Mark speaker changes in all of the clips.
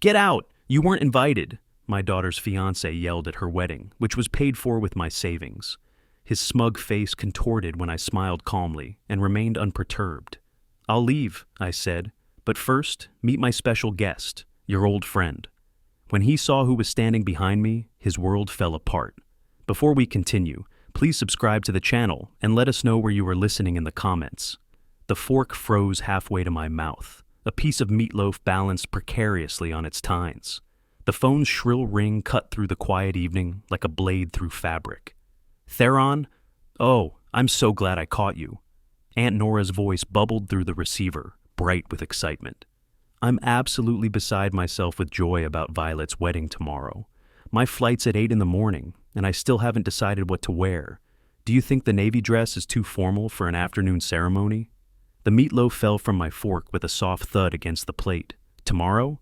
Speaker 1: Get out! You weren't invited, my daughter's fiancé yelled at her wedding, which was paid for with my savings. His smug face contorted when I smiled calmly and remained unperturbed. I'll leave, I said, but first, meet my special guest, your old friend. When he saw who was standing behind me, his world fell apart. Before we continue, please subscribe to the channel and let us know where you are listening in the comments. The fork froze halfway to my mouth, a piece of meatloaf balanced precariously on its tines. The phone's shrill ring cut through the quiet evening like a blade through fabric. Theron? Oh, I'm so glad I caught you. Aunt Nora's voice bubbled through the receiver, bright with excitement. I'm absolutely beside myself with joy about Violet's wedding tomorrow. My flight's at 8 in the morning, and I still haven't decided what to wear. Do you think the navy dress is too formal for an afternoon ceremony? The meatloaf fell from my fork with a soft thud against the plate. Tomorrow?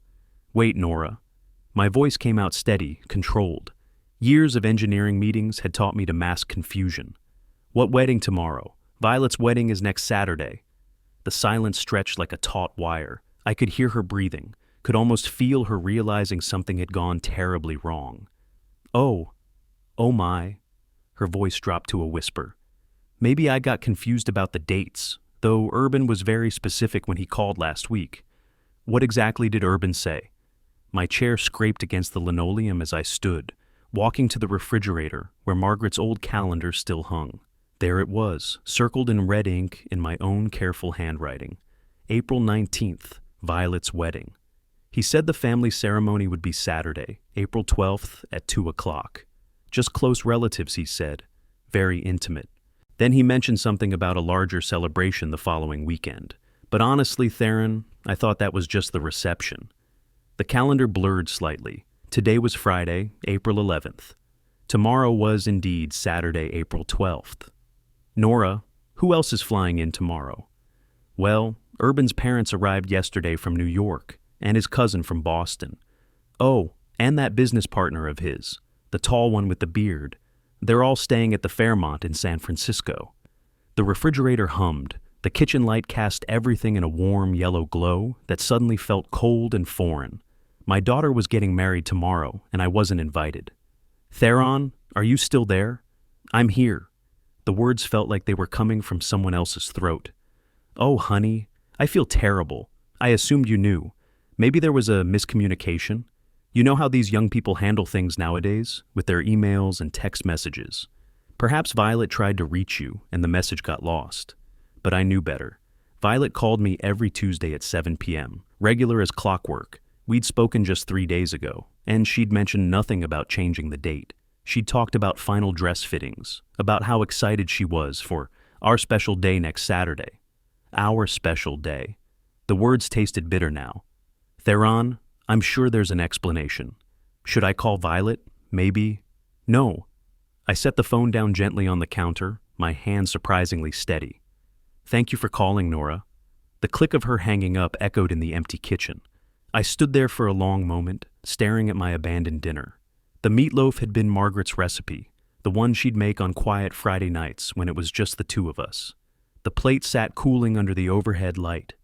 Speaker 1: Wait, Nora. My voice came out steady, controlled. Years of engineering meetings had taught me to mask confusion. What wedding tomorrow? Violet's wedding is next Saturday. The silence stretched like a taut wire. I could hear her breathing, could almost feel her realizing something had gone terribly wrong. Oh my. Her voice dropped to a whisper. Maybe I got confused about the dates, though Urban was very specific when he called last week. What exactly did Urban say? My chair scraped against the linoleum as I stood, walking to the refrigerator where Margaret's old calendar still hung. There it was, circled in red ink in my own careful handwriting. April 19th, Violet's wedding. He said the family ceremony would be Saturday, April 12th at 2 o'clock. Just close relatives, he said. Very intimate. Then he mentioned something about a larger celebration the following weekend. But honestly, Theron, I thought that was just the reception. The calendar blurred slightly. Today was Friday, April 11th. Tomorrow was indeed Saturday, April 12th. Nora, who else is flying in tomorrow? Well, Urban's parents arrived yesterday from New York, and his cousin from Boston. Oh, and that business partner of his, the tall one with the beard. They're all staying at the Fairmont in San Francisco. The refrigerator hummed. The kitchen light cast everything in a warm yellow glow that suddenly felt cold and foreign. My daughter was getting married tomorrow, and I wasn't invited. Theron, are you still there? I'm here. The words felt like they were coming from someone else's throat. Oh, honey, I feel terrible. I assumed you knew. Maybe there was a miscommunication. You know how these young people handle things nowadays, with their emails and text messages. Perhaps Violet tried to reach you, and the message got lost. But I knew better. Violet called me every Tuesday at 7 p.m., regular as clockwork. We'd spoken just 3 days ago, and she'd mentioned nothing about changing the date. She'd talked about final dress fittings, about how excited she was for our special day next Saturday. Our special day. The words tasted bitter now. Theron, I'm sure there's an explanation. Should I call Violet? Maybe. No. I set the phone down gently on the counter, my hand surprisingly steady. Thank you for calling, Nora. The click of her hanging up echoed in the empty kitchen. I stood there for a long moment, staring at my abandoned dinner. The meatloaf had been Margaret's recipe, the one she'd make on quiet Friday nights when it was just the two of us. The plate sat cooling under the overhead light,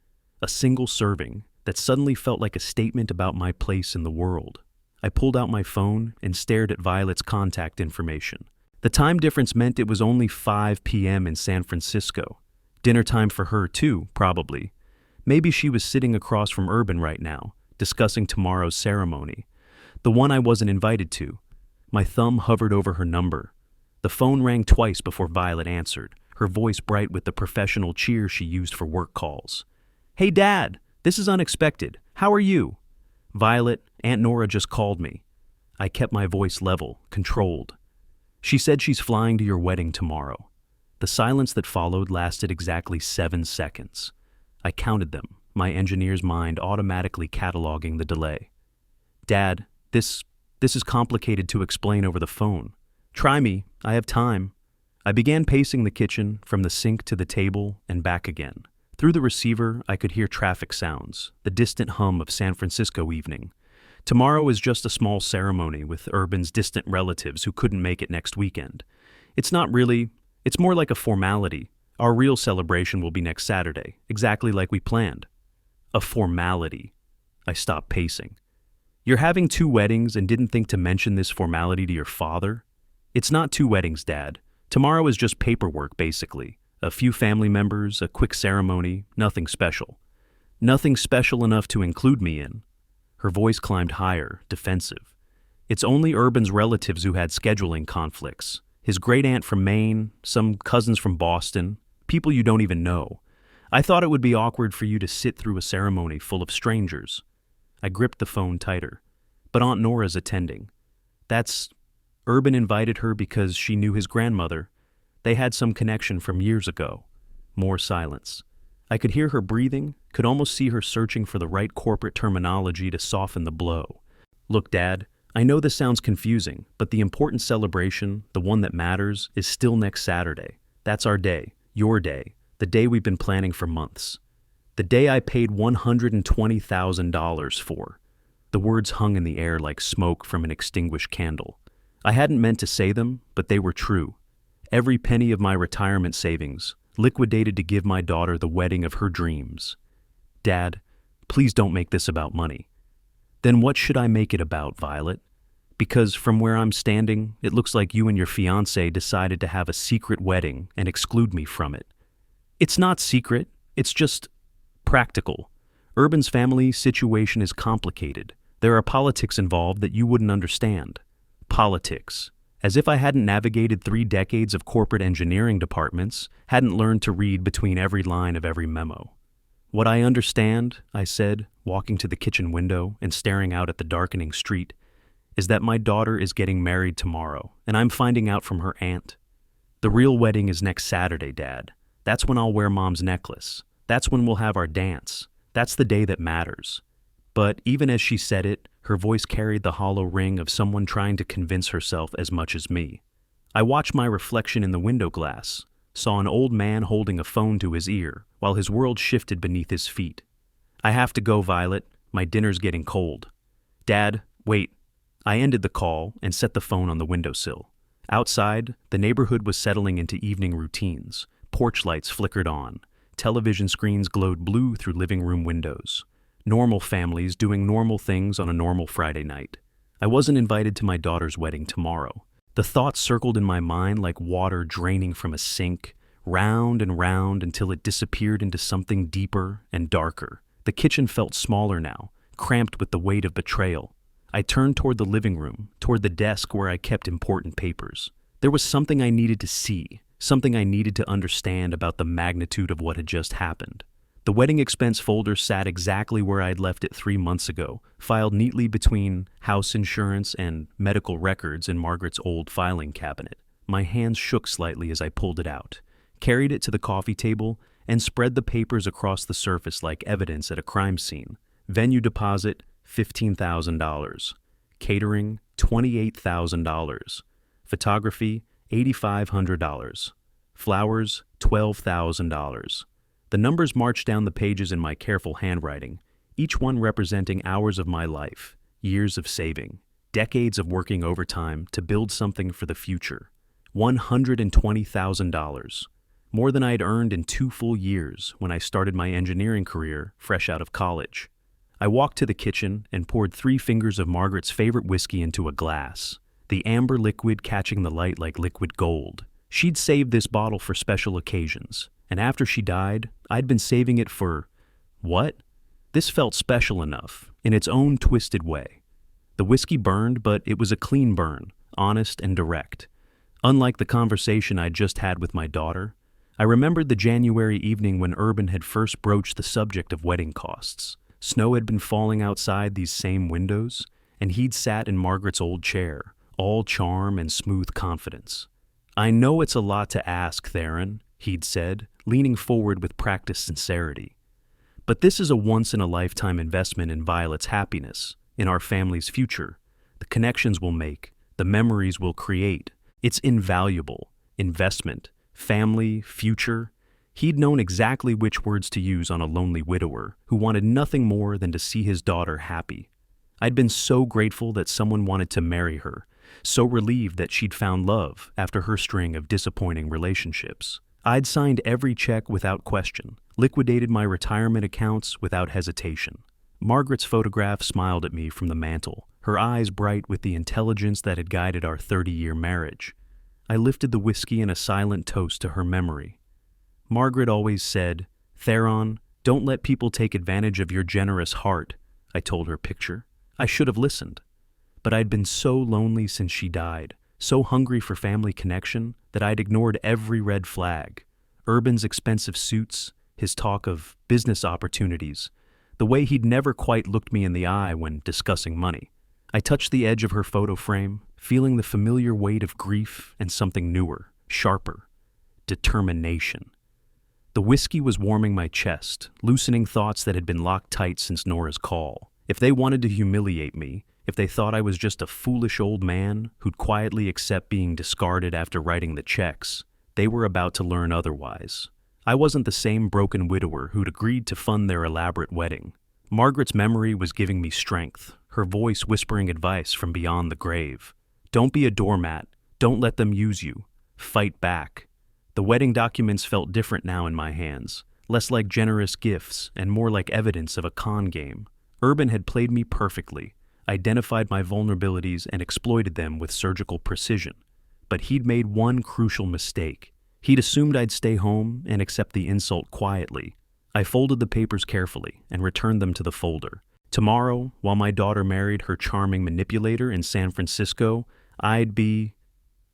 Speaker 1: a single serving that suddenly felt like a statement about my place in the world. I pulled out my phone and stared at Violet's contact information. The time difference meant it was only 5 p.m. in San Francisco. Dinner time for her too, probably. Maybe she was sitting across from Urban right now, discussing tomorrow's ceremony. The one I wasn't invited to. My thumb hovered over her number. The phone rang twice before Violet answered, her voice bright with the professional cheer she used for work calls. Hey, Dad, this is unexpected. How are you? Violet, Aunt Nora just called me. I kept my voice level, controlled. She said she's flying to your wedding tomorrow. The silence that followed lasted exactly 7 seconds. I counted them, my engineer's mind automatically cataloging the delay. Dad, this is complicated to explain over the phone. Try me, I have time. I began pacing the kitchen, from the sink to the table and back again. Through the receiver, I could hear traffic sounds, the distant hum of San Francisco evening. Tomorrow is just a small ceremony with Urban's distant relatives who couldn't make it next weekend. It's more like a formality. Our real celebration will be next Saturday, exactly like we planned. A formality. I stopped pacing. You're having two weddings and didn't think to mention this formality to your father? It's not two weddings, Dad. Tomorrow is just paperwork, basically. A few family members, a quick ceremony, nothing special. Nothing special enough to include me in. Her voice climbed higher, defensive. It's only Urban's relatives who had scheduling conflicts. His great-aunt from Maine, some cousins from Boston, people you don't even know. I thought it would be awkward for you to sit through a ceremony full of strangers. I gripped the phone tighter. But Aunt Nora's attending. Urban invited her because she knew his grandmother. They had some connection from years ago. More silence. I could hear her breathing, could almost see her searching for the right corporate terminology to soften the blow. Look, Dad, I know this sounds confusing, but the important celebration, the one that matters, is still next Saturday. That's our day, your day, the day we've been planning for months. The day I paid $120,000 for. The words hung in the air like smoke from an extinguished candle. I hadn't meant to say them, but they were true. Every penny of my retirement savings, liquidated to give my daughter the wedding of her dreams. Dad, please don't make this about money. Then what should I make it about, Violet? Because from where I'm standing, it looks like you and your fiancé decided to have a secret wedding and exclude me from it. It's not secret, it's just practical. Urban's family situation is complicated. There are politics involved that you wouldn't understand. Politics. As if I hadn't navigated 3 decades of corporate engineering departments, hadn't learned to read between every line of every memo. What I understand, I said, walking to the kitchen window and staring out at the darkening street, is that my daughter is getting married tomorrow, and I'm finding out from her aunt. The real wedding is next Saturday, Dad. That's when I'll wear Mom's necklace. That's when we'll have our dance. That's the day that matters. But even as she said it, her voice carried the hollow ring of someone trying to convince herself as much as me. I watched my reflection in the window glass, saw an old man holding a phone to his ear while his world shifted beneath his feet. I have to go, Violet. My dinner's getting cold. Dad, wait. I ended the call and set the phone on the windowsill. Outside, the neighborhood was settling into evening routines. Porch lights flickered on. Television screens glowed blue through living room windows. Normal families doing normal things on a normal Friday night. I wasn't invited to my daughter's wedding tomorrow. The thoughts circled in my mind like water draining from a sink, round and round until it disappeared into something deeper and darker. The kitchen felt smaller now, cramped with the weight of betrayal. I turned toward the living room, toward the desk where I kept important papers. There was something I needed to see, something I needed to understand about the magnitude of what had just happened. The wedding expense folder sat exactly where I'd left it 3 months ago, filed neatly between house insurance and medical records in Margaret's old filing cabinet. My hands shook slightly as I pulled it out, carried it to the coffee table, and spread the papers across the surface like evidence at a crime scene. Venue deposit, $15,000. Catering, $28,000. Photography, $8,500. Flowers, $12,000. The numbers marched down the pages in my careful handwriting, each one representing hours of my life, years of saving, decades of working overtime to build something for the future. $120,000. More than I'd earned in 2 full years when I started my engineering career fresh out of college. I walked to the kitchen and poured 3 fingers of Margaret's favorite whiskey into a glass, the amber liquid catching the light like liquid gold. She'd saved this bottle for special occasions, and after she died, I'd been saving it for... what? This felt special enough, in its own twisted way. The whiskey burned, but it was a clean burn, honest and direct. Unlike the conversation I'd just had with my daughter, I remembered the January evening when Urban had first broached the subject of wedding costs. Snow had been falling outside these same windows, and he'd sat in Margaret's old chair, all charm and smooth confidence. "I know it's a lot to ask, Theron," he'd said, leaning forward with practiced sincerity. "But this is a once-in-a-lifetime investment in Violet's happiness, in our family's future, the connections we'll make, the memories we'll create. It's invaluable. Investment, family, future." He'd known exactly which words to use on a lonely widower who wanted nothing more than to see his daughter happy. I'd been so grateful that someone wanted to marry her, so relieved that she'd found love after her string of disappointing relationships. I'd signed every check without question, liquidated my retirement accounts without hesitation. Margaret's photograph smiled at me from the mantel, her eyes bright with the intelligence that had guided our 30-year marriage. I lifted the whiskey in a silent toast to her memory. Margaret always said, "Theron, don't let people take advantage of your generous heart," I told her picture. I should have listened. But I'd been so lonely since she died, so hungry for family connection, that I'd ignored every red flag. Urban's expensive suits, his talk of business opportunities, the way he'd never quite looked me in the eye when discussing money. I touched the edge of her photo frame, feeling the familiar weight of grief and something newer, sharper: determination. The whiskey was warming my chest, loosening thoughts that had been locked tight since Nora's call. If they wanted to humiliate me, if they thought I was just a foolish old man who'd quietly accept being discarded after writing the checks, they were about to learn otherwise. I wasn't the same broken widower who'd agreed to fund their elaborate wedding. Margaret's memory was giving me strength, her voice whispering advice from beyond the grave. Don't be a doormat. Don't let them use you. Fight back. The wedding documents felt different now in my hands, less like generous gifts and more like evidence of a con game. Urban had played me perfectly, identified my vulnerabilities and exploited them with surgical precision. But he'd made one crucial mistake. He'd assumed I'd stay home and accept the insult quietly. I folded the papers carefully and returned them to the folder. Tomorrow, while my daughter married her charming manipulator in San Francisco, I'd be...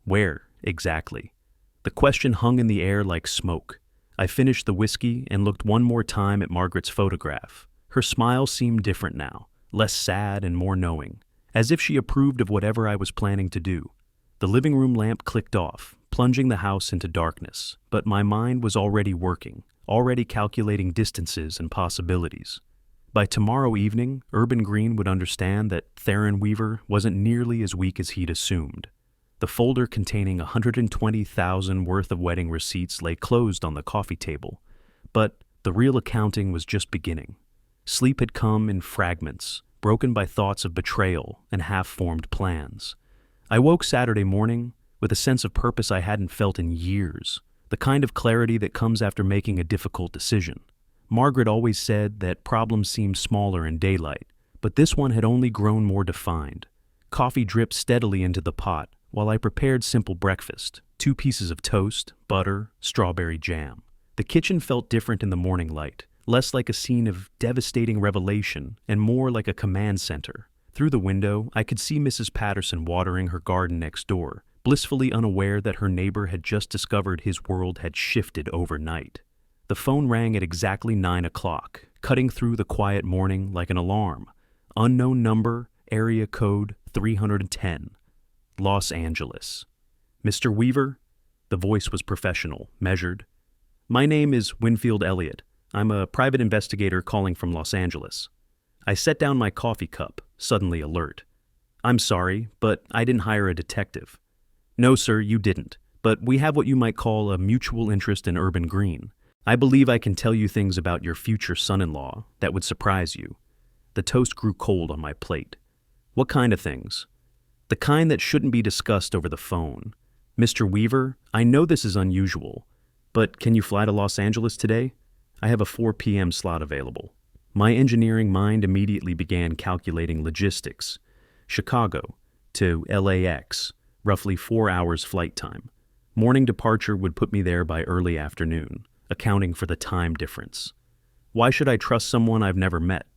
Speaker 1: where, exactly? The question hung in the air like smoke. I finished the whiskey and looked one more time at Margaret's photograph. Her smile seemed different now, less sad and more knowing, as if she approved of whatever I was planning to do. The living room lamp clicked off, plunging the house into darkness, but my mind was already working, already calculating distances and possibilities. By tomorrow evening, Urban Green would understand that Theron Weaver wasn't nearly as weak as he'd assumed. The folder containing $120,000 worth of wedding receipts lay closed on the coffee table, but the real accounting was just beginning. Sleep had come in fragments, broken by thoughts of betrayal and half-formed plans. I woke Saturday morning with a sense of purpose I hadn't felt in years, the kind of clarity that comes after making a difficult decision. Margaret always said that problems seemed smaller in daylight, but this one had only grown more defined. Coffee dripped steadily into the pot while I prepared simple breakfast: 2 pieces of toast, butter, strawberry jam. The kitchen felt different in the morning light, less like a scene of devastating revelation and more like a command center. Through the window, I could see Mrs. Patterson watering her garden next door, blissfully unaware that her neighbor had just discovered his world had shifted overnight. The phone rang at exactly 9 o'clock, cutting through the quiet morning like an alarm. Unknown number, area code 310. Los Angeles. "Mr. Weaver?" The voice was professional, measured. "My name is Winfield Elliott. I'm a private investigator calling from Los Angeles." I set down my coffee cup, suddenly alert. "I'm sorry, but I didn't hire a detective." "No, sir, you didn't. But we have what you might call a mutual interest in Urban Green. I believe I can tell you things about your future son-in-law that would surprise you." The toast grew cold on my plate. "What kind of things?" "The kind that shouldn't be discussed over the phone. Mr. Weaver, I know this is unusual, but can you fly to Los Angeles today? I have a 4 p.m. slot available." My engineering mind immediately began calculating logistics. Chicago to LAX, roughly 4 hours flight time. Morning departure would put me there by early afternoon, accounting for the time difference. Why should I trust someone I've never met?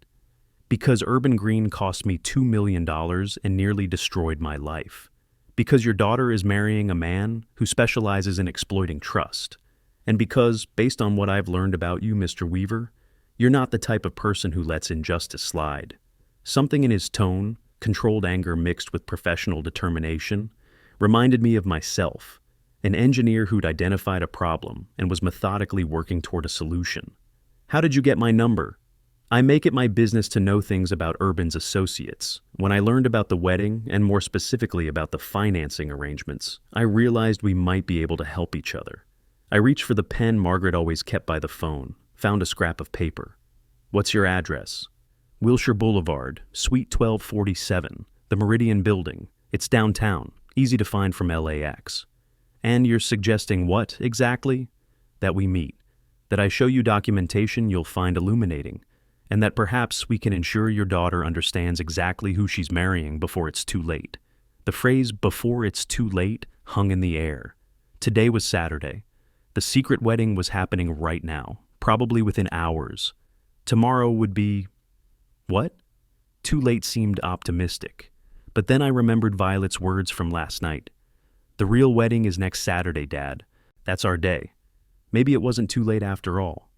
Speaker 1: Because Urban Green cost me $2 million and nearly destroyed my life. Because your daughter is marrying a man who specializes in exploiting trust. And because, based on what I've learned about you, Mr. Weaver, you're not the type of person who lets injustice slide. Something in his tone, controlled anger mixed with professional determination, reminded me of myself, an engineer who'd identified a problem and was methodically working toward a solution. "How did you get my number?" "I make it my business to know things about Urban's associates. When I learned about the wedding, and more specifically about the financing arrangements, I realized we might be able to help each other." I reached for the pen Margaret always kept by the phone, found a scrap of paper. "What's your address?" "Wilshire Boulevard, Suite 1247, the Meridian Building. It's downtown, easy to find from LAX." "And you're suggesting what, exactly?" "That we meet. That I show you documentation you'll find illuminating. and that perhaps we can ensure your daughter understands exactly who she's marrying before it's too late. The phrase "before it's too late" hung in the air. Today was Saturday. The secret wedding was happening right now, probably within hours. Tomorrow would be... What? Too late seemed optimistic. But then I remembered Violet's words from last night. The real wedding is next Saturday, Dad. That's our day. Maybe it wasn't too late after all.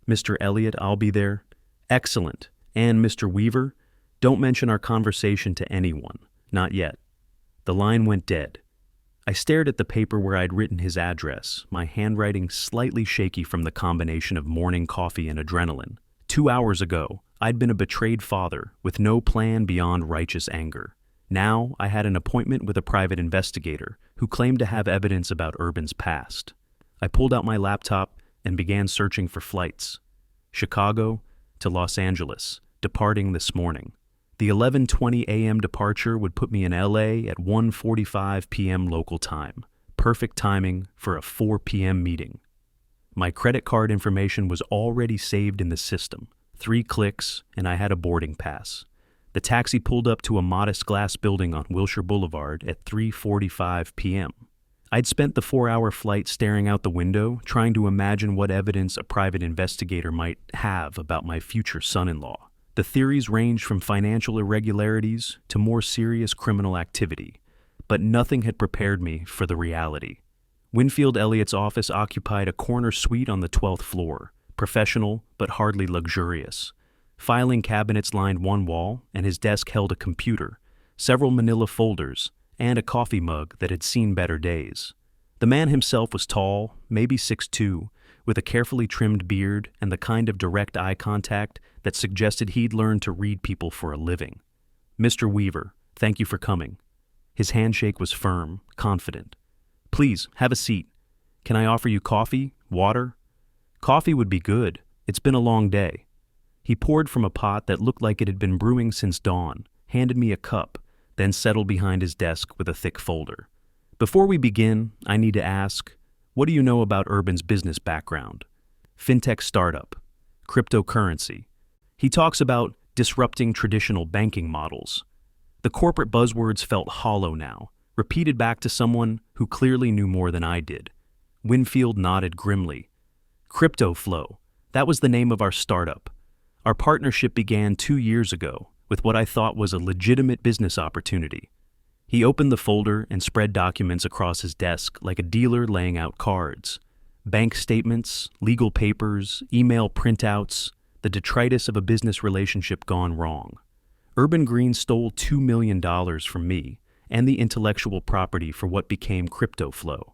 Speaker 1: Mr. Elliot, I'll be there. Excellent. And Mr. Weaver, don't mention our conversation to anyone. Not yet. The line went dead. I stared at the paper where I'd written his address, my handwriting slightly shaky from the combination of morning coffee and adrenaline. 2 hours ago, I'd been a betrayed father with no plan beyond righteous anger. Now I had an appointment with a private investigator who claimed to have evidence about Urban's past. I pulled out my laptop and began searching for flights. Chicago to Los Angeles, departing this morning. The 11:20 a.m. departure would put me in LA at 1:45 p.m. local time. Perfect timing for a 4 p.m. meeting. My credit card information was already saved in the system. 3 clicks, and I had a boarding pass. The taxi pulled up to a modest glass building on Wilshire Boulevard at 3:45 p.m. I'd spent the 4-hour flight staring out the window, trying to imagine what evidence a private investigator might have about my future son-in-law. The theories ranged from financial irregularities to more serious criminal activity, but nothing had prepared me for the reality. Winfield Elliott's office occupied a corner suite on the 12th floor, professional but hardly luxurious. Filing cabinets lined one wall, and his desk held a computer, several manila folders, and a coffee mug that had seen better days. The man himself was tall, maybe 6'2", with a carefully trimmed beard and the kind of direct eye contact that suggested he'd learned to read people for a living. Mr. Weaver, thank you for coming. His handshake was firm, confident. Please, have a seat. Can I offer you coffee? Water? Coffee would be good. It's been a long day. He poured from a pot that looked like it had been brewing since dawn, handed me a cup, then settled behind his desk with a thick folder. Before we begin, I need to ask, what do you know about Urban's business background? Fintech startup, cryptocurrency. He talks about disrupting traditional banking models. The corporate buzzwords felt hollow now, repeated back to someone who clearly knew more than I did. Winfield nodded grimly. CryptoFlow, that was the name of our startup. Our partnership began 2 years ago with what I thought was a legitimate business opportunity. He opened the folder and spread documents across his desk like a dealer laying out cards. Bank statements, legal papers, email printouts, the detritus of a business relationship gone wrong. Urban Green stole $2 million from me and the intellectual property for what became CryptoFlow.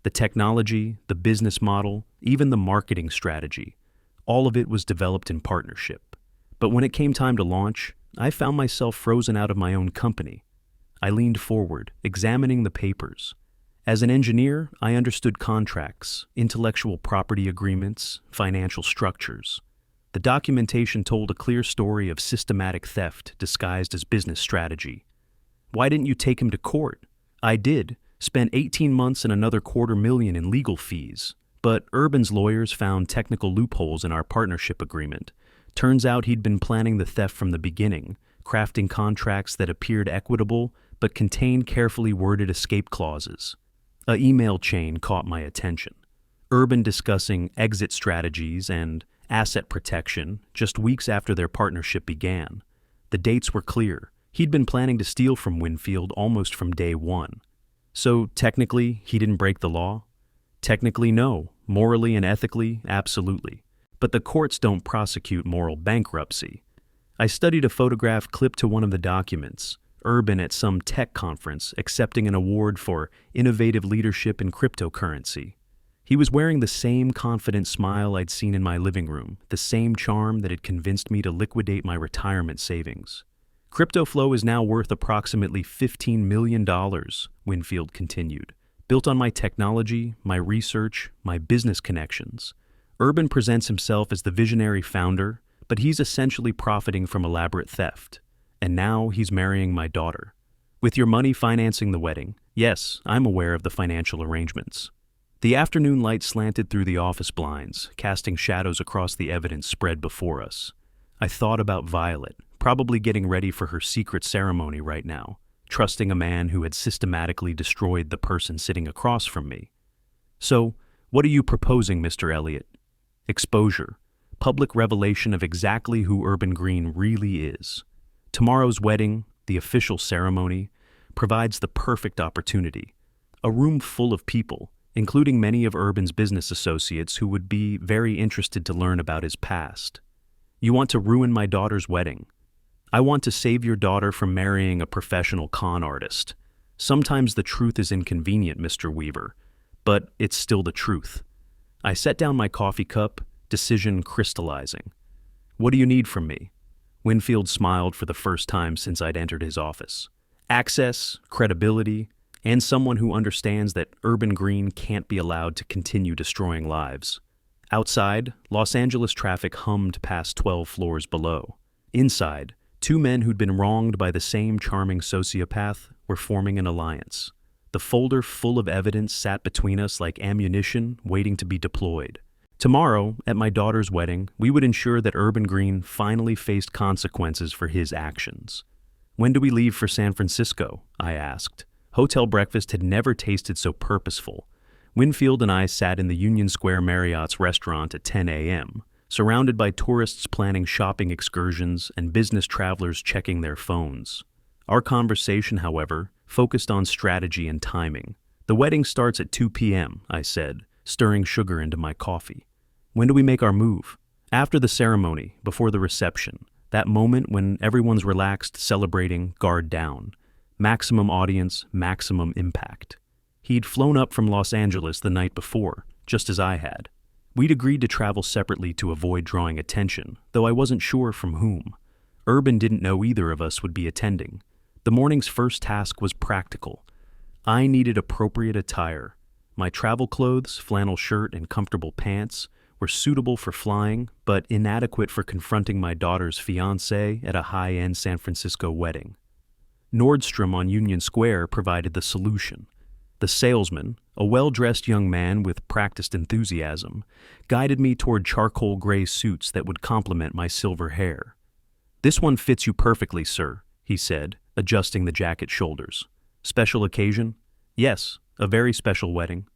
Speaker 1: The technology, the business model, even the marketing strategy, all of it was developed in partnership. But when it came time to launch, I found myself frozen out of my own company. I leaned forward, examining the papers. As an engineer, I understood contracts, intellectual property agreements, financial structures. The documentation told a clear story of systematic theft disguised as business strategy. Why didn't you take him to court? I did, spent 18 months and another $250,000 in legal fees. But Urban's lawyers found technical loopholes in our partnership agreement. Turns out he'd been planning the theft from the beginning, crafting contracts that appeared equitable but contained carefully worded escape clauses. A email chain caught my attention. Urban discussing exit strategies and asset protection just weeks after their partnership began. The dates were clear. He'd been planning to steal from Winfield almost from day one. So technically, he didn't break the law? Technically, no. Morally and ethically, absolutely. But the courts don't prosecute moral bankruptcy. I studied a photograph clipped to one of the documents, Urban at some tech conference accepting an award for innovative leadership in cryptocurrency. He was wearing the same confident smile I'd seen in my living room, the same charm that had convinced me to liquidate my retirement savings. CryptoFlow is now worth approximately $15 million, Winfield continued. Built on my technology, my research, my business connections. Urban presents himself as the visionary founder, but he's essentially profiting from elaborate theft. And now he's marrying my daughter. With your money financing the wedding, yes, I'm aware of the financial arrangements. The afternoon light slanted through the office blinds, casting shadows across the evidence spread before us. I thought about Violet, probably getting ready for her secret ceremony right now, trusting a man who had systematically destroyed the person sitting across from me. So, what are you proposing, Mr. Elliot? Exposure. Public revelation of exactly who Urban Green really is. Tomorrow's wedding, the official ceremony, provides the perfect opportunity. A room full of people, including many of Urban's business associates who would be very interested to learn about his past. You want to ruin my daughter's wedding. I want to save your daughter from marrying a professional con artist. Sometimes the truth is inconvenient, Mr. Weaver, but it's still the truth. I set down my coffee cup, decision crystallizing. What do you need from me? Winfield smiled for the first time since I'd entered his office. Access, credibility, and someone who understands that Urban Green can't be allowed to continue destroying lives. Outside, Los Angeles traffic hummed past 12 floors below. Inside, two men who'd been wronged by the same charming sociopath were forming an alliance. The folder full of evidence sat between us like ammunition waiting to be deployed. Tomorrow, at my daughter's wedding, we would ensure that Urban Green finally faced consequences for his actions. When do we leave for San Francisco? I asked. Hotel breakfast had never tasted so purposeful. Winfield and I sat in the Union Square Marriott's restaurant at 10 a.m., surrounded by tourists planning shopping excursions and business travelers checking their phones. Our conversation, however, focused on strategy and timing. The wedding starts at 2 p.m., I said, stirring sugar into my coffee. When do we make our move? After the ceremony, before the reception, that moment when everyone's relaxed, celebrating, guard down. Maximum audience, maximum impact. He'd flown up from Los Angeles the night before, just as I had. We'd agreed to travel separately to avoid drawing attention, though I wasn't sure from whom. Urban didn't know either of us would be attending. The morning's first task was practical. I needed appropriate attire. My travel clothes, flannel shirt, and comfortable pants were suitable for flying, but inadequate for confronting my daughter's fiancé at a high-end San Francisco wedding. Nordstrom on Union Square provided the solution. The salesman, a well-dressed young man with practiced enthusiasm, guided me toward charcoal gray suits that would complement my silver hair. "This one fits you perfectly, sir," he said, adjusting the jacket shoulders. "Special occasion?" "Yes, a very special wedding."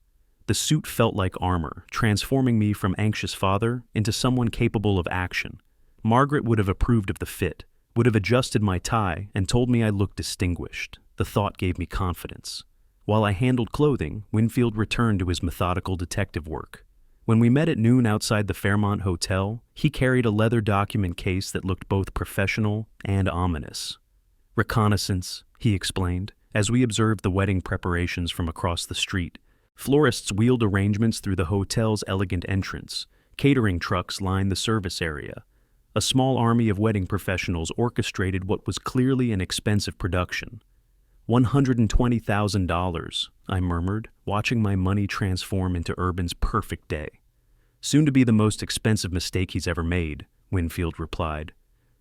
Speaker 1: The suit felt like armor, transforming me from anxious father into someone capable of action. Margaret would have approved of the fit, would have adjusted my tie and told me I looked distinguished. The thought gave me confidence. While I handled clothing, Winfield returned to his methodical detective work. When we met at noon outside the Fairmont Hotel, he carried a leather document case that looked both professional and ominous. "Reconnaissance," he explained, as we observed the wedding preparations from across the street. Florists wheeled arrangements through the hotel's elegant entrance. Catering trucks lined the service area. A small army of wedding professionals orchestrated what was clearly an expensive production. $120,000, I murmured, watching my money transform into Urban's perfect day. "Soon to be the most expensive mistake he's ever made," Winfield replied.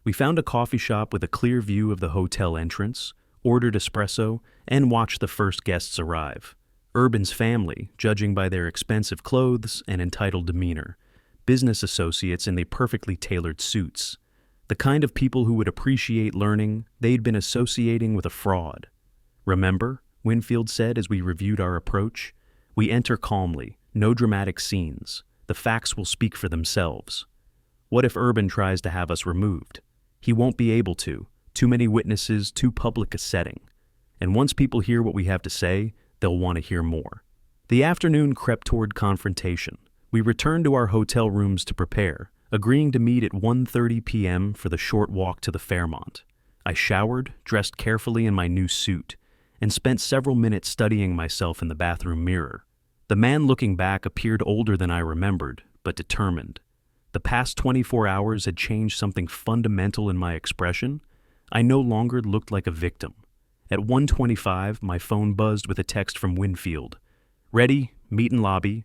Speaker 1: We found a coffee shop with a clear view of the hotel entrance, ordered espresso, and watched the first guests arrive. Urban's family, judging by their expensive clothes and entitled demeanor. Business associates in the perfectly tailored suits. The kind of people who would appreciate learning they'd been associating with a fraud. "Remember," Winfield said as we reviewed our approach, "we enter calmly, no dramatic scenes. The facts will speak for themselves. What if Urban tries to have us removed? He won't be able to. Too many witnesses, too public a setting. And once people hear what we have to say, they'll want to hear more." The afternoon crept toward confrontation. We returned to our hotel rooms to prepare, agreeing to meet at 1:30 p.m. for the short walk to the Fairmont. I showered, dressed carefully in my new suit, and spent several minutes studying myself in the bathroom mirror. The man looking back appeared older than I remembered, but determined. The past 24 hours had changed something fundamental in my expression. I no longer looked like a victim. At 1:25, my phone buzzed with a text from Winfield. "Ready, meet in lobby."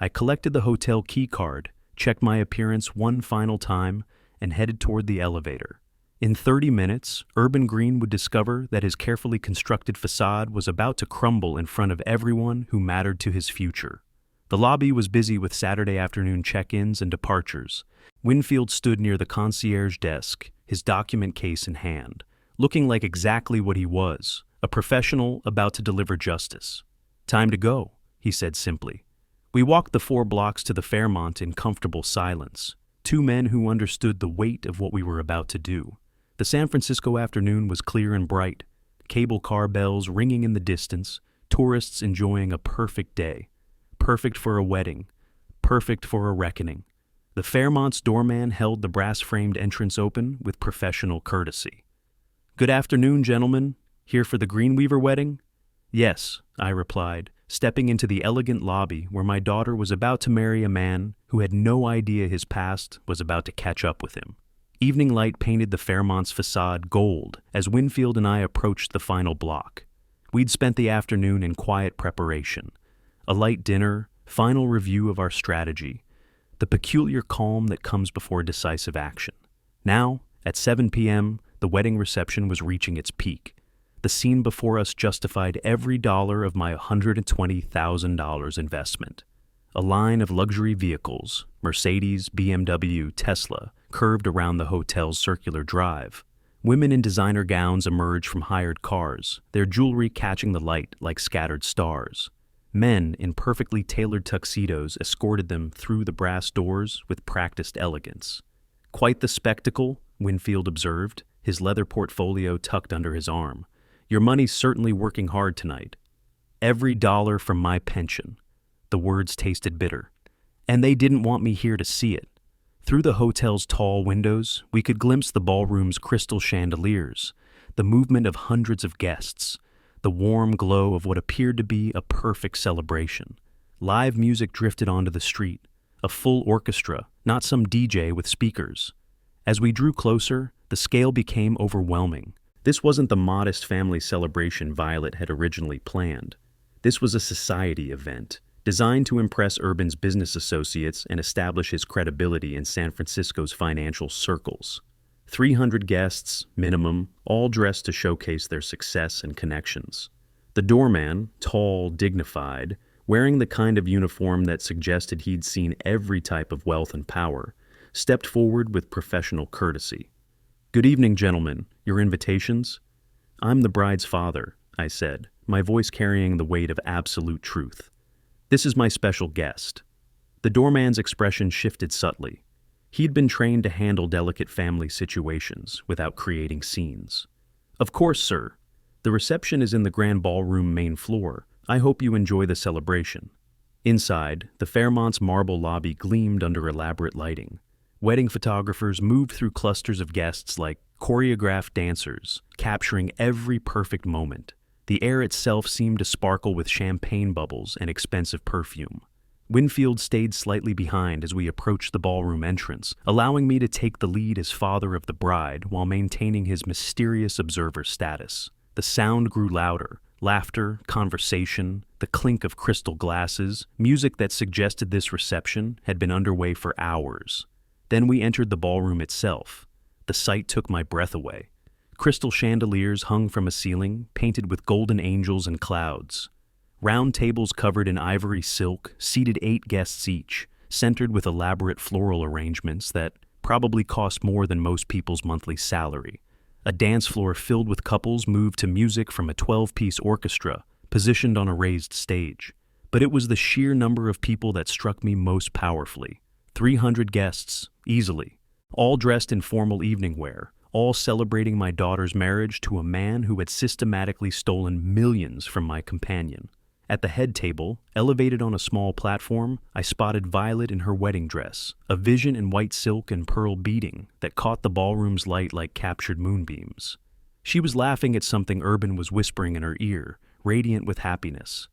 Speaker 1: I collected the hotel key card, checked my appearance one final time, and headed toward the elevator. In 30 minutes, Urban Green would discover that his carefully constructed facade was about to crumble in front of everyone who mattered to his future. The lobby was busy with Saturday afternoon check-ins and departures. Winfield stood near the concierge desk, his document case in hand, looking like exactly what he was, a professional about to deliver justice. "Time to go," he said simply. We walked the 4 blocks to the Fairmont in comfortable silence, 2 men who understood the weight of what we were about to do. The San Francisco afternoon was clear and bright, cable car bells ringing in the distance, tourists enjoying a perfect day. Perfect for a wedding, perfect for a reckoning. The Fairmont's doorman held the brass-framed entrance open with professional courtesy. "Good afternoon, gentlemen. Here for the Greenweaver wedding?" "Yes," I replied, stepping into the elegant lobby where my daughter was about to marry a man who had no idea his past was about to catch up with him. Evening light painted the Fairmont's facade gold as Winfield and I approached the final block. We'd spent the afternoon in quiet preparation. A light dinner, final review of our strategy, the peculiar calm that comes before decisive action. Now, at 7 p.m., the wedding reception was reaching its peak. The scene before us justified every dollar of my $120,000 investment. A line of luxury vehicles, Mercedes, BMW, Tesla, curved around the hotel's circular drive. Women in designer gowns emerged from hired cars, their jewelry catching the light like scattered stars. Men in perfectly tailored tuxedos escorted them through the brass doors with practiced elegance. "Quite the spectacle," Winfield observed, his leather portfolio tucked under his arm. "Your money's certainly working hard tonight." "Every dollar from my pension." The words tasted bitter. "And they didn't want me here to see it." Through the hotel's tall windows, we could glimpse the ballroom's crystal chandeliers, the movement of hundreds of guests, the warm glow of what appeared to be a perfect celebration. Live music drifted onto the street, a full orchestra, not some DJ with speakers. As we drew closer, the scale became overwhelming. This wasn't the modest family celebration Violet had originally planned. This was a society event, designed to impress Urban's business associates and establish his credibility in San Francisco's financial circles. 300 guests, minimum, all dressed to showcase their success and connections. The doorman, tall, dignified, wearing the kind of uniform that suggested he'd seen every type of wealth and power, stepped forward with professional courtesy. "Good evening, gentlemen. Your invitations?" "I'm the bride's father," I said, my voice carrying the weight of absolute truth. "This is my special guest." The doorman's expression shifted subtly. He'd been trained to handle delicate family situations without creating scenes. "Of course, sir. The reception is in the grand ballroom main floor. I hope you enjoy the celebration." Inside, the Fairmont's marble lobby gleamed under elaborate lighting. Wedding photographers moved through clusters of guests like choreographed dancers, capturing every perfect moment. The air itself seemed to sparkle with champagne bubbles and expensive perfume. Winfield stayed slightly behind as we approached the ballroom entrance, allowing me to take the lead as father of the bride while maintaining his mysterious observer status. The sound grew louder, laughter, conversation, the clink of crystal glasses, music that suggested this reception had been underway for hours. Then we entered the ballroom itself. The sight took my breath away. Crystal chandeliers hung from a ceiling, painted with golden angels and clouds. Round tables covered in ivory silk seated 8 guests each, centered with elaborate floral arrangements that probably cost more than most people's monthly salary. A dance floor filled with couples moved to music from a 12-piece orchestra, positioned on a raised stage. But it was the sheer number of people that struck me most powerfully. 300 guests, easily, all dressed in formal evening wear, all celebrating my daughter's marriage to a man who had systematically stolen millions from my companion. At the head table, elevated on a small platform, I spotted Violet in her wedding dress, a vision in white silk and pearl beading that caught the ballroom's light like captured moonbeams. She was laughing at something Urban was whispering in her ear, radiant with happiness.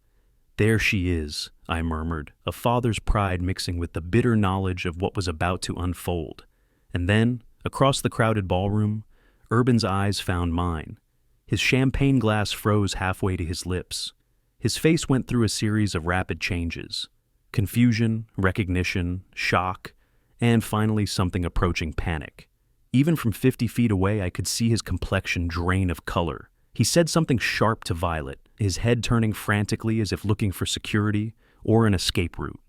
Speaker 1: "There she is," I murmured, a father's pride mixing with the bitter knowledge of what was about to unfold. And then, across the crowded ballroom, Urban's eyes found mine. His champagne glass froze halfway to his lips. His face went through a series of rapid changes. Confusion, recognition, shock, and finally something approaching panic. Even from 50 feet away, I could see his complexion drain of color. He said something sharp to Violet, his head turning frantically as if looking for security or an escape route.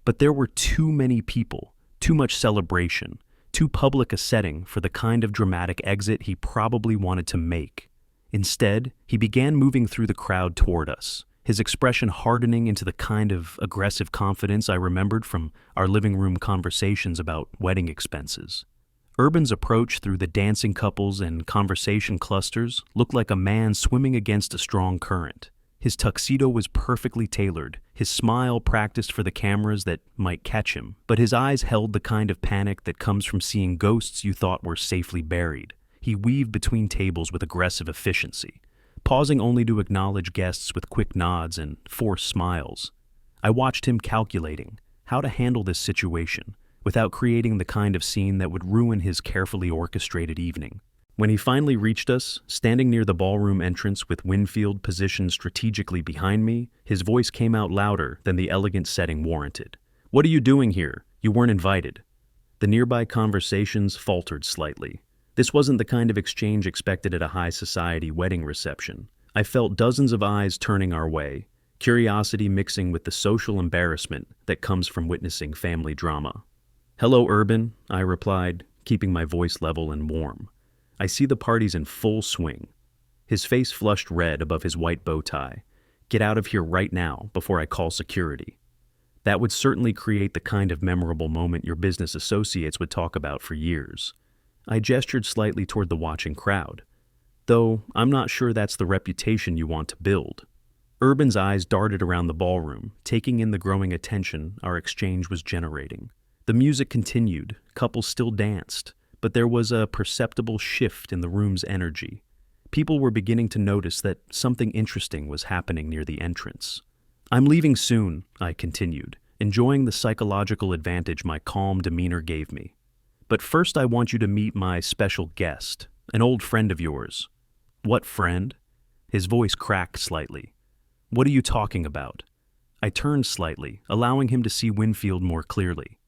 Speaker 1: But there were too many people, too much celebration, too public a setting for the kind of dramatic exit he probably wanted to make. Instead, he began moving through the crowd toward us, his expression hardening into the kind of aggressive confidence I remembered from our living room conversations about wedding expenses. Urban's approach through the dancing couples and conversation clusters looked like a man swimming against a strong current. His tuxedo was perfectly tailored, his smile practiced for the cameras that might catch him, but his eyes held the kind of panic that comes from seeing ghosts you thought were safely buried. He weaved between tables with aggressive efficiency, pausing only to acknowledge guests with quick nods and forced smiles. I watched him calculating how to handle this situation without creating the kind of scene that would ruin his carefully orchestrated evening. When he finally reached us, standing near the ballroom entrance with Winfield positioned strategically behind me, his voice came out louder than the elegant setting warranted. "What are you doing here? You weren't invited." The nearby conversations faltered slightly. This wasn't the kind of exchange expected at a high society wedding reception. I felt dozens of eyes turning our way, curiosity mixing with the social embarrassment that comes from witnessing family drama. "Hello, Urban," I replied, keeping my voice level and warm. "I see the party's in full swing." His face flushed red above his white bow tie. "Get out of here right now before I call security." That would certainly create the kind of memorable moment your business associates would talk about for years. I gestured slightly toward the watching crowd, though I'm not sure that's the reputation you want to build. Urban's eyes darted around the ballroom, taking in the growing attention our exchange was generating. The music continued, couples still danced, but there was a perceptible shift in the room's energy. People were beginning to notice that something interesting was happening near the entrance. "I'm leaving soon," I continued, enjoying the psychological advantage my calm demeanor gave me. "But first I want you to meet my special guest, an old friend of yours." "What friend?" His voice cracked slightly. "What are you talking about?" I turned slightly, allowing him to see Winfield more clearly.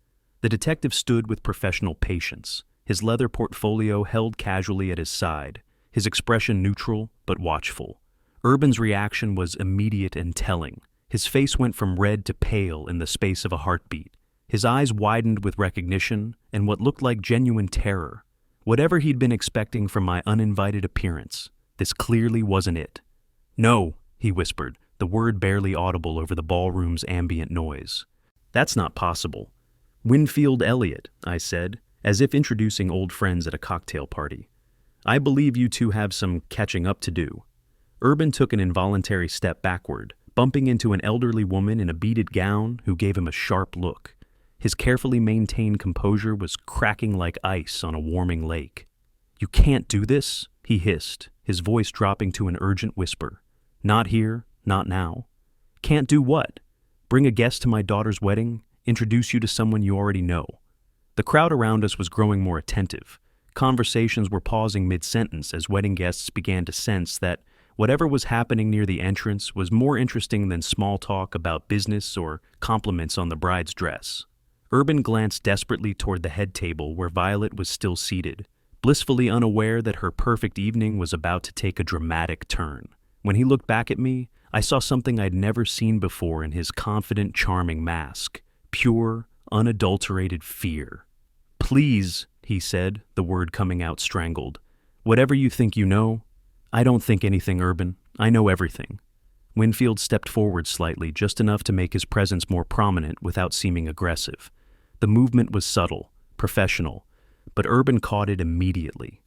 Speaker 1: The detective stood with professional patience, his leather portfolio held casually at his side, his expression neutral but watchful. Urban's reaction was immediate and telling. His face went from red to pale in the space of a heartbeat. His eyes widened with recognition and what looked like genuine terror. Whatever he'd been expecting from my uninvited appearance, this clearly wasn't it. "No," he whispered, the word barely audible over the ballroom's ambient noise. "That's not possible." "Winfield Elliott," I said, as if introducing old friends at a cocktail party. "I believe you two have some catching up to do." Urban took an involuntary step backward, bumping into an elderly woman in a beaded gown who gave him a sharp look. His carefully maintained composure was cracking like ice on a warming lake. "You can't do this," he hissed, his voice dropping to an urgent whisper. "Not here, not now." "Can't do what?" "Bring a guest to my daughter's wedding, introduce you to someone you already know." The crowd around us was growing more attentive. Conversations were pausing mid-sentence as wedding guests began to sense that whatever was happening near the entrance was more interesting than small talk about business or compliments on the bride's dress. Urban glanced desperately toward the head table where Violet was still seated, blissfully unaware that her perfect evening was about to take a dramatic turn. When he looked back at me, I saw something I'd never seen before in his confident, charming mask. Pure, unadulterated fear. "Please," he said, the word coming out strangled. "Whatever you think you know." "I don't think anything, Urban. I know everything." Winfield stepped forward slightly, just enough to make his presence more prominent without seeming aggressive. The movement was subtle, professional, but Urban caught it immediately.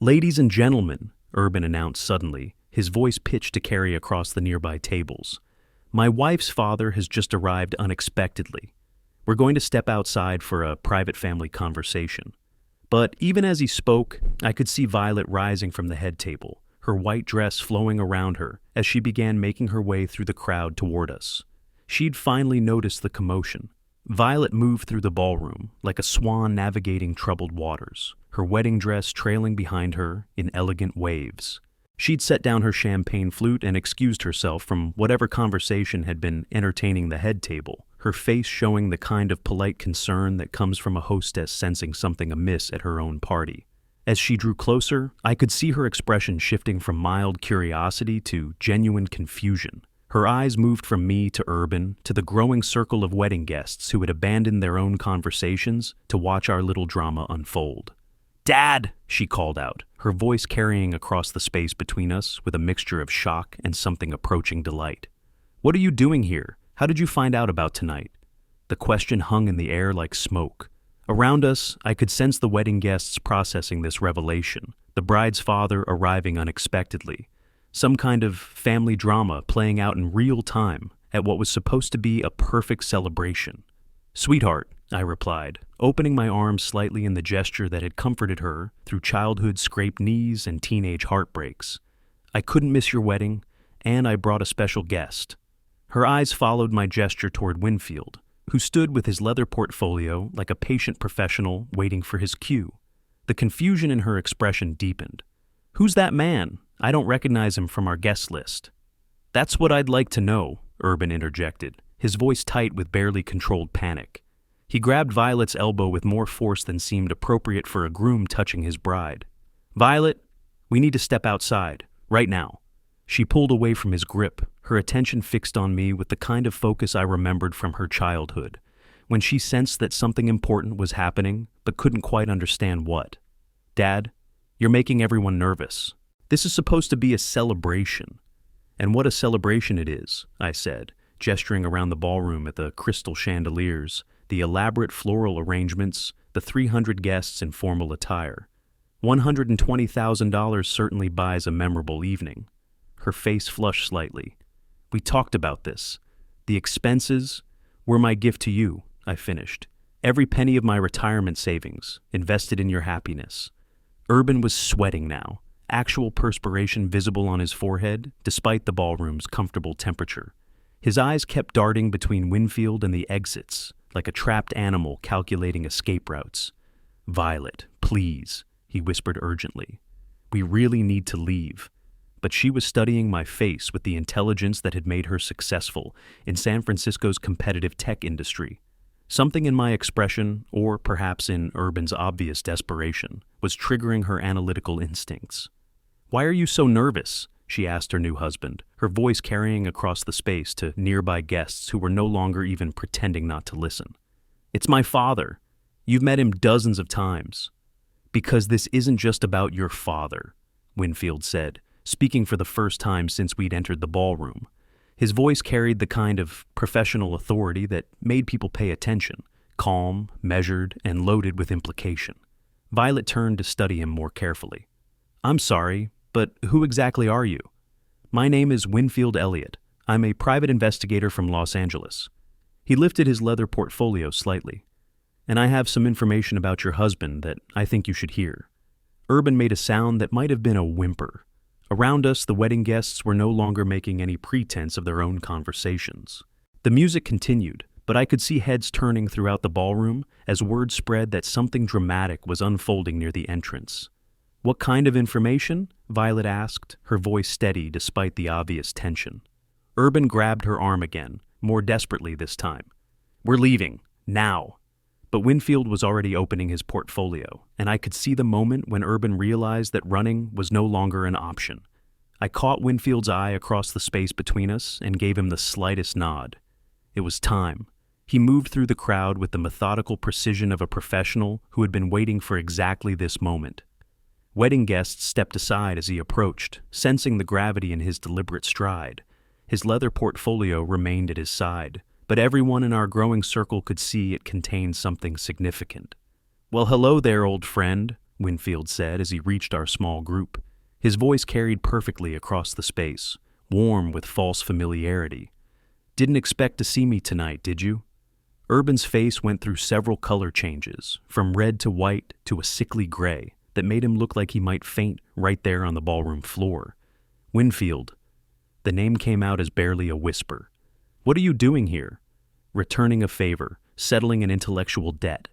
Speaker 1: "Ladies and gentlemen," Urban announced suddenly, his voice pitched to carry across the nearby tables. "My wife's father has just arrived unexpectedly. We're going to step outside for a private family conversation." But even as he spoke, I could see Violet rising from the head table, her white dress flowing around her as she began making her way through the crowd toward us. She'd finally noticed the commotion. Violet moved through the ballroom like a swan navigating troubled waters, her wedding dress trailing behind her in elegant waves. She'd set down her champagne flute and excused herself from whatever conversation had been entertaining the head table, her face showing the kind of polite concern that comes from a hostess sensing something amiss at her own party. As she drew closer, I could see her expression shifting from mild curiosity to genuine confusion. Her eyes moved from me to Urban to the growing circle of wedding guests who had abandoned their own conversations to watch our little drama unfold. "Dad!" she called out, her voice carrying across the space between us with a mixture of shock and something approaching delight. "What are you doing here? How did you find out about tonight?" The question hung in the air like smoke. Around us, I could sense the wedding guests processing this revelation, the bride's father arriving unexpectedly. Some kind of family drama playing out in real time at what was supposed to be a perfect celebration. "Sweetheart," I replied, opening my arms slightly in the gesture that had comforted her through childhood scraped knees and teenage heartbreaks. "I couldn't miss your wedding, and I brought a special guest." Her eyes followed my gesture toward Winfield, who stood with his leather portfolio like a patient professional waiting for his cue. The confusion in her expression deepened. "Who's that man? I don't recognize him from our guest list." "That's what I'd like to know," Urban interjected, his voice tight with barely controlled panic. He grabbed Violet's elbow with more force than seemed appropriate for a groom touching his bride. "Violet, we need to step outside, right now." She pulled away from his grip, her attention fixed on me with the kind of focus I remembered from her childhood, when she sensed that something important was happening but couldn't quite understand what. "Dad, you're making everyone nervous. This is supposed to be a celebration." "And what a celebration it is," I said, gesturing around the ballroom at the crystal chandeliers, the elaborate floral arrangements, the 300 guests in formal attire. $120,000 certainly buys a memorable evening. Her face flushed slightly. "We talked about this. The expenses were my gift to you," I finished. "Every penny of my retirement savings invested in your happiness." Urban was sweating now, actual perspiration visible on his forehead despite the ballroom's comfortable temperature. His eyes kept darting between Winfield and the exits, like a trapped animal calculating escape routes. "Violet, please," he whispered urgently. "We really need to leave." But she was studying my face with the intelligence that had made her successful in San Francisco's competitive tech industry. Something in my expression, or perhaps in Urban's obvious desperation, was triggering her analytical instincts. "Why are you so nervous?" she asked her new husband, her voice carrying across the space to nearby guests who were no longer even pretending not to listen. "It's my father. You've met him dozens of times." "Because this isn't just about your father," Winfield said, speaking for the first time since we'd entered the ballroom. His voice carried the kind of professional authority that made people pay attention, calm, measured, and loaded with implication. Violet turned to study him more carefully. "I'm sorry, but who exactly are you?" "My name is Winfield Elliott. I'm a private investigator from Los Angeles." He lifted his leather portfolio slightly. "And I have some information about your husband that I think you should hear." Urban made a sound that might have been a whimper. Around us, the wedding guests were no longer making any pretense of their own conversations. The music continued, but I could see heads turning throughout the ballroom as word spread that something dramatic was unfolding near the entrance. "What kind of information?" Violet asked, her voice steady despite the obvious tension. Urban grabbed her arm again, more desperately this time. "We're leaving, now." But Winfield was already opening his portfolio, and I could see the moment when Urban realized that running was no longer an option. I caught Winfield's eye across the space between us and gave him the slightest nod. It was time. He moved through the crowd with the methodical precision of a professional who had been waiting for exactly this moment. Wedding guests stepped aside as he approached, sensing the gravity in his deliberate stride. His leather portfolio remained at his side, but everyone in our growing circle could see it contained something significant. "Well, hello there, old friend," Winfield said as he reached our small group. His voice carried perfectly across the space, warm with false familiarity. "Didn't expect to see me tonight, did you?" Urban's face went through several color changes, from red to white to a sickly gray, that made him look like he might faint right there on the ballroom floor. "Winfield." The name came out as barely a whisper. "What are you doing here?" "Returning a favor, settling an intellectual debt."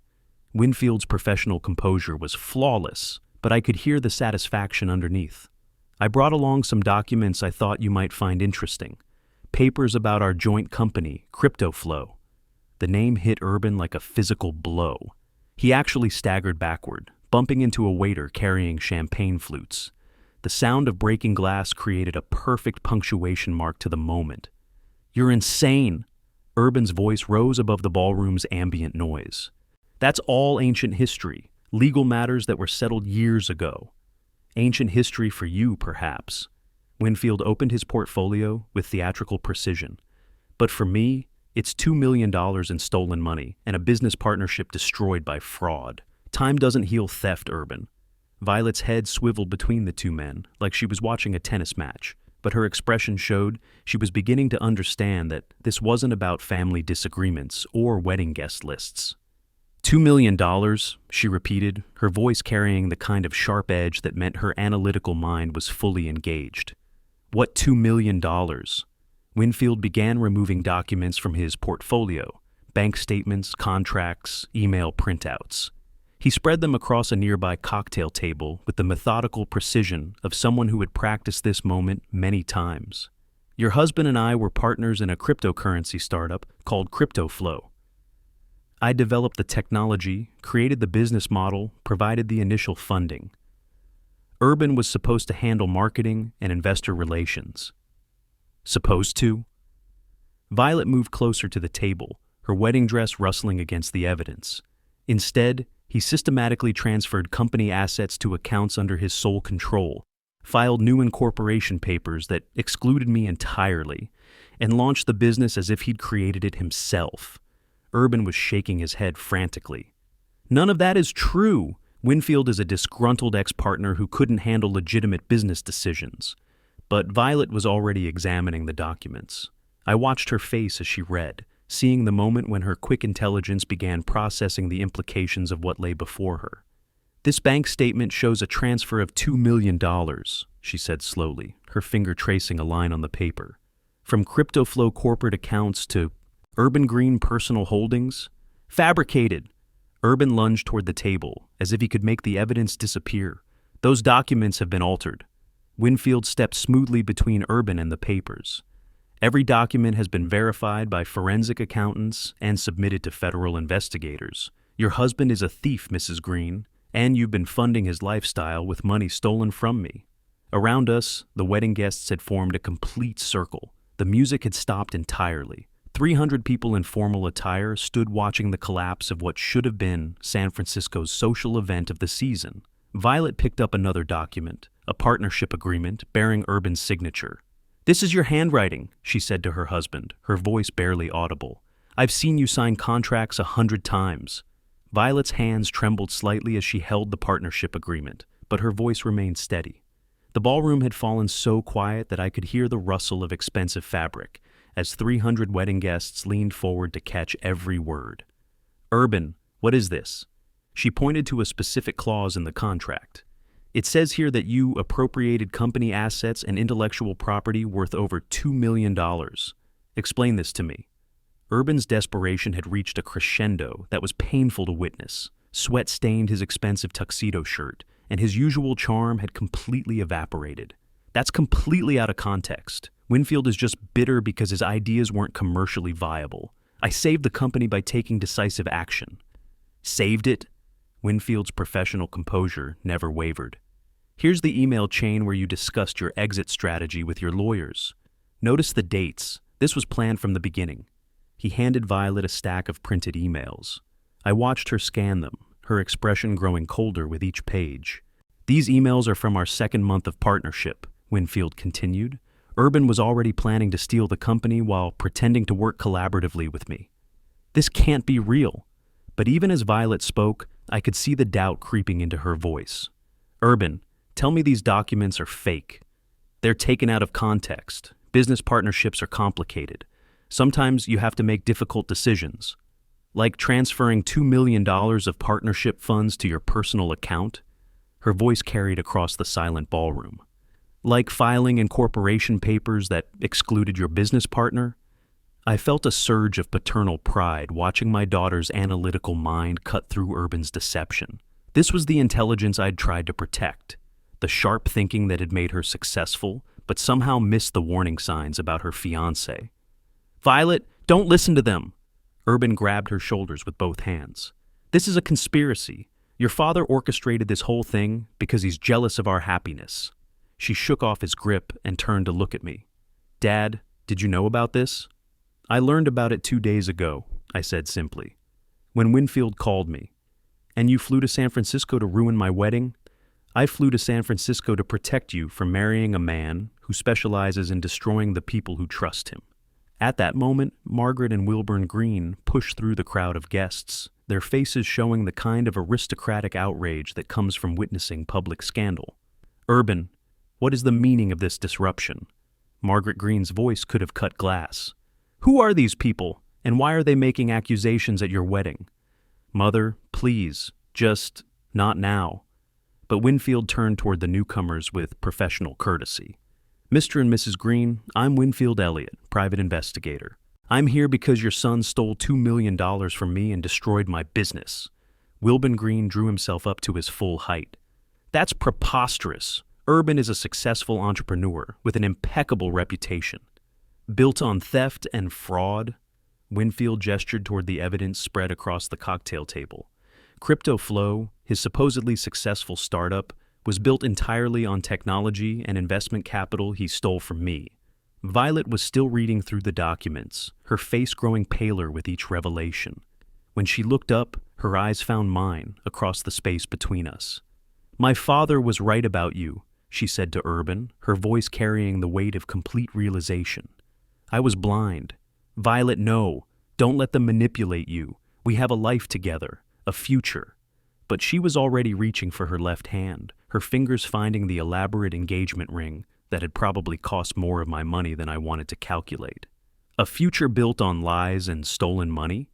Speaker 1: Winfield's professional composure was flawless, but I could hear the satisfaction underneath. "I brought along some documents I thought you might find interesting. Papers about our joint company, CryptoFlow." The name hit Urban like a physical blow. He actually staggered backward, bumping into a waiter carrying champagne flutes. The sound of breaking glass created a perfect punctuation mark to the moment. You're insane. Urban's voice rose above the ballroom's ambient noise. That's all ancient history, legal matters that were settled years ago. Ancient history for you, perhaps. Winfield opened his portfolio with theatrical precision. But for me, it's $2 million in stolen money and a business partnership destroyed by fraud. Time doesn't heal theft, Urban. Violet's head swiveled between the two men, like she was watching a tennis match, but her expression showed she was beginning to understand that this wasn't about family disagreements or wedding guest lists. $2 million, she repeated, her voice carrying the kind of sharp edge that meant her analytical mind was fully engaged. What $2 million? Winfield began removing documents from his portfolio, bank statements, contracts, email printouts. He spread them across a nearby cocktail table with the methodical precision of someone who had practiced this moment many times. Your husband and I were partners in a cryptocurrency startup called CryptoFlow. I developed the technology, created the business model, provided the initial funding. Urban was supposed to handle marketing and investor relations. Supposed to? Violet moved closer to the table, her wedding dress rustling against the evidence. Instead, he systematically transferred company assets to accounts under his sole control, filed new incorporation papers that excluded me entirely, and launched the business as if he'd created it himself. Urban was shaking his head frantically. None of that is true. Winfield is a disgruntled ex-partner who couldn't handle legitimate business decisions. But Violet was already examining the documents. I watched her face as she read, seeing the moment when her quick intelligence began processing the implications of what lay before her. This bank statement shows a transfer of $2 million, she said slowly, her finger tracing a line on the paper. From CryptoFlow corporate accounts to Urban Green personal holdings? Fabricated. Urban lunged toward the table, as if he could make the evidence disappear. Those documents have been altered. Winfield stepped smoothly between Urban and the papers. Every document has been verified by forensic accountants and submitted to federal investigators. Your husband is a thief, Mrs. Green, and you've been funding his lifestyle with money stolen from me. Around us, the wedding guests had formed a complete circle. The music had stopped entirely. 300 people in formal attire stood watching the collapse of what should have been San Francisco's social event of the season. Violet picked up another document, a partnership agreement bearing Urban's signature. "This is your handwriting," she said to her husband, her voice barely audible. "I've seen you sign contracts 100 times. Violet's hands trembled slightly as she held the partnership agreement, but her voice remained steady. The ballroom had fallen so quiet that I could hear the rustle of expensive fabric, as 300 wedding guests leaned forward to catch every word. "Urban, what is this?" She pointed to a specific clause in the contract. "It says here that you appropriated company assets and intellectual property worth over $2 million. Explain this to me." Urban's desperation had reached a crescendo that was painful to witness. Sweat stained his expensive tuxedo shirt, and his usual charm had completely evaporated. That's completely out of context. Winfield is just bitter because his ideas weren't commercially viable. I saved the company by taking decisive action. Saved it? Winfield's professional composure never wavered. Here's the email chain where you discussed your exit strategy with your lawyers. Notice the dates. This was planned from the beginning. He handed Violet a stack of printed emails. I watched her scan them, her expression growing colder with each page. These emails are from our second month of partnership, Winfield continued. Urban was already planning to steal the company while pretending to work collaboratively with me. This can't be real. But even as Violet spoke, I could see the doubt creeping into her voice. "Urban, tell me these documents are fake. They're taken out of context. Business partnerships are complicated. Sometimes you have to make difficult decisions. Like transferring $2 million of partnership funds to your personal account." Her voice carried across the silent ballroom. "Like filing incorporation papers that excluded your business partner?" I felt a surge of paternal pride watching my daughter's analytical mind cut through Urban's deception. This was the intelligence I'd tried to protect, the sharp thinking that had made her successful, but somehow missed the warning signs about her fiancé. "Violet, don't listen to them!" Urban grabbed her shoulders with both hands. "This is a conspiracy. Your father orchestrated this whole thing because he's jealous of our happiness." She shook off his grip and turned to look at me. "Dad, did you know about this?" I learned about it 2 days ago, I said simply, when Winfield called me. And you flew to San Francisco to ruin my wedding? I flew to San Francisco to protect you from marrying a man who specializes in destroying the people who trust him. At that moment, Margaret and Wilburn Green pushed through the crowd of guests, their faces showing the kind of aristocratic outrage that comes from witnessing public scandal. Urban, what is the meaning of this disruption? Margaret Green's voice could have cut glass. Who are these people, and why are they making accusations at your wedding? Mother, please, just not now. But Winfield turned toward the newcomers with professional courtesy. Mr. and Mrs. Green, I'm Winfield Elliott, private investigator. I'm here because your son stole $2 million from me and destroyed my business. Wilburn Green drew himself up to his full height. That's preposterous. Urban is a successful entrepreneur with an impeccable reputation. Built on theft and fraud, Winfield gestured toward the evidence spread across the cocktail table. CryptoFlow, his supposedly successful startup, was built entirely on technology and investment capital he stole from me. Violet was still reading through the documents, her face growing paler with each revelation. When she looked up, her eyes found mine across the space between us. My father was right about you, she said to Urban, her voice carrying the weight of complete realization. I was blind. Violet, no, don't let them manipulate you. We have a life together, a future. But she was already reaching for her left hand, her fingers finding the elaborate engagement ring that had probably cost more of my money than I wanted to calculate. A future built on lies and stolen money?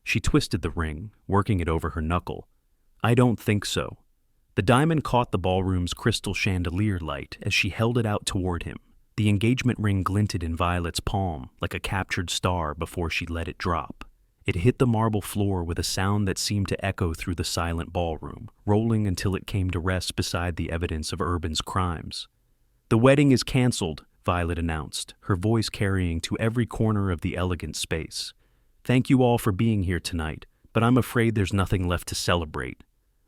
Speaker 1: She twisted the ring, working it over her knuckle. I don't think so. The diamond caught the ballroom's crystal chandelier light as she held it out toward him. The engagement ring glinted in Violet's palm like a captured star before she let it drop. It hit the marble floor with a sound that seemed to echo through the silent ballroom, rolling until it came to rest beside the evidence of Urban's crimes. The wedding is canceled, Violet announced, her voice carrying to every corner of the elegant space. Thank you all for being here tonight, but I'm afraid there's nothing left to celebrate.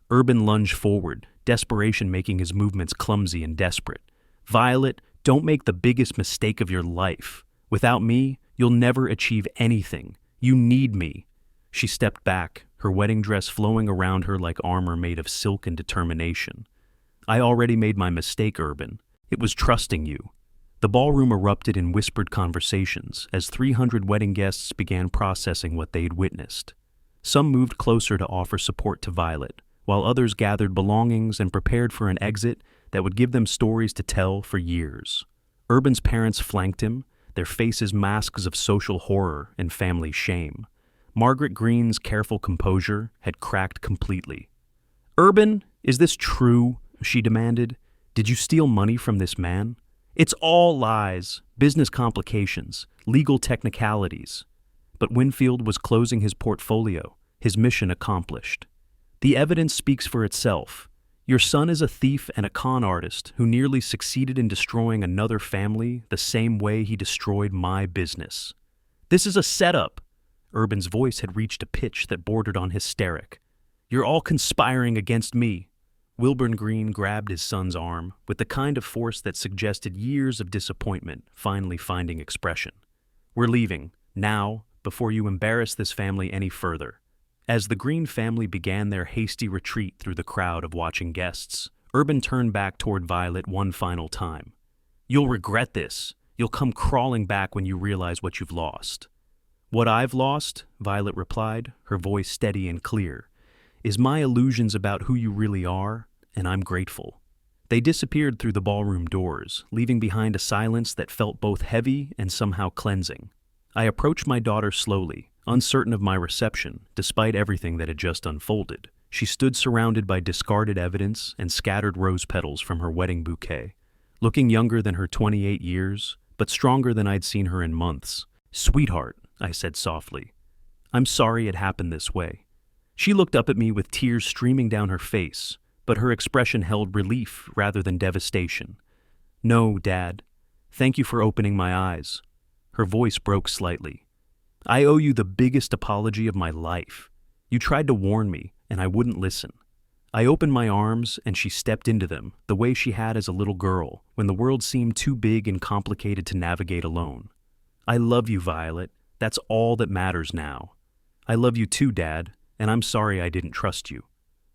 Speaker 1: Urban lunged forward, desperation making his movements clumsy and desperate. Violet, don't make the biggest mistake of your life. Without me, you'll never achieve anything. You need me. She stepped back, her wedding dress flowing around her like armor made of silk and determination. I already made my mistake, Urban. It was trusting you. The ballroom erupted in whispered conversations as 300 wedding guests began processing what they'd witnessed. Some moved closer to offer support to Violet, while others gathered belongings and prepared for an exit that would give them stories to tell for years. Urban's parents flanked him, their faces masks of social horror and family shame. Margaret Green's careful composure had cracked completely. Urban, is this true? She demanded. Did you steal money from this man? It's all lies, business complications, legal technicalities. But Winfield was closing his portfolio, his mission accomplished. The evidence speaks for itself. Your son is a thief and a con artist who nearly succeeded in destroying another family the same way he destroyed my business. This is a setup. Urban's voice had reached a pitch that bordered on hysteric. You're all conspiring against me. Wilburn Green grabbed his son's arm with the kind of force that suggested years of disappointment finally finding expression. We're leaving, now, before you embarrass this family any further. As the Green family began their hasty retreat through the crowd of watching guests, Urban turned back toward Violet one final time. You'll regret this. You'll come crawling back when you realize what you've lost. What I've lost, Violet replied, her voice steady and clear, is my illusions about who you really are, and I'm grateful. They disappeared through the ballroom doors, leaving behind a silence that felt both heavy and somehow cleansing. I approached my daughter slowly, uncertain of my reception, despite everything that had just unfolded. She stood surrounded by discarded evidence and scattered rose petals from her wedding bouquet, looking younger than her 28 years, but stronger than I'd seen her in months. Sweetheart, I said softly, I'm sorry it happened this way. She looked up at me with tears streaming down her face, but her expression held relief rather than devastation. No, Dad. Thank you for opening my eyes. Her voice broke slightly. I owe you the biggest apology of my life. You tried to warn me, and I wouldn't listen. I opened my arms, and she stepped into them, the way she had as a little girl, when the world seemed too big and complicated to navigate alone. I love you, Violet. That's all that matters now. I love you too, Dad, and I'm sorry I didn't trust you."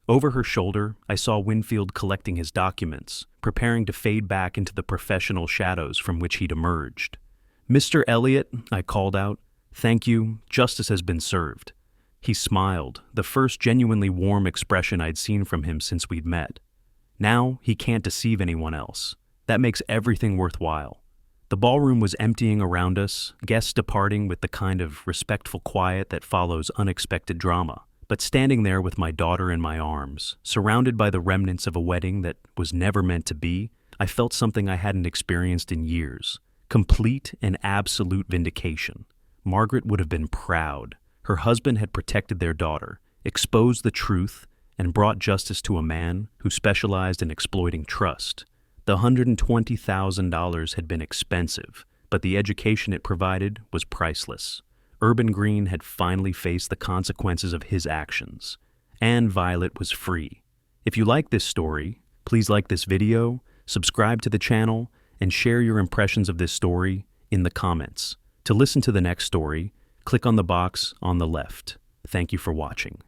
Speaker 1: Over her shoulder, I saw Winfield collecting his documents, preparing to fade back into the professional shadows from which he'd emerged. "Mr. Elliot," I called out, "thank you, justice has been served." He smiled, the first genuinely warm expression I'd seen from him since we'd met. Now he can't deceive anyone else. That makes everything worthwhile. The ballroom was emptying around us, guests departing with the kind of respectful quiet that follows unexpected drama. But standing there with my daughter in my arms, surrounded by the remnants of a wedding that was never meant to be, I felt something I hadn't experienced in years. Complete and absolute vindication. Margaret would have been proud. Her husband had protected their daughter, exposed the truth, and brought justice to a man who specialized in exploiting trust. The $120,000 had been expensive, but the education it provided was priceless. Urban Green had finally faced the consequences of his actions, and Violet was free. If you like this story, please like this video, subscribe to the channel, and share your impressions of this story in the comments. To listen to the next story, click on the box on the left. Thank you for watching.